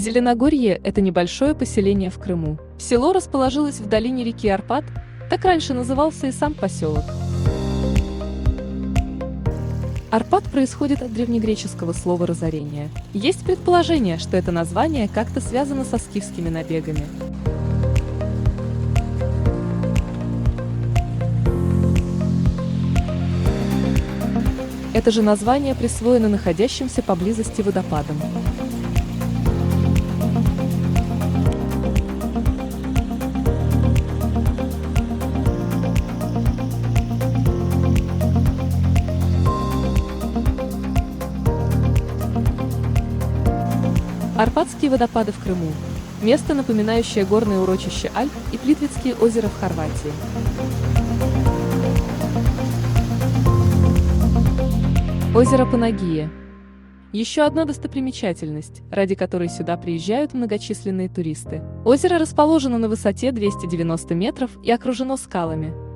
Зеленогорье – это небольшое поселение в Крыму. Село расположилось в долине реки Арпат, так раньше назывался и сам поселок. Арпат происходит от древнегреческого слова «разорение». Есть предположение, что это название как-то связано со скифскими набегами. Это же название присвоено находящимся поблизости водопадам. Арпатские водопады в Крыму – место, напоминающее горное урочище Альп и Плитвицкие озера в Хорватии. Озеро Панагия – еще одна достопримечательность, ради которой сюда приезжают многочисленные туристы. Озеро расположено на высоте 290 метров и окружено скалами.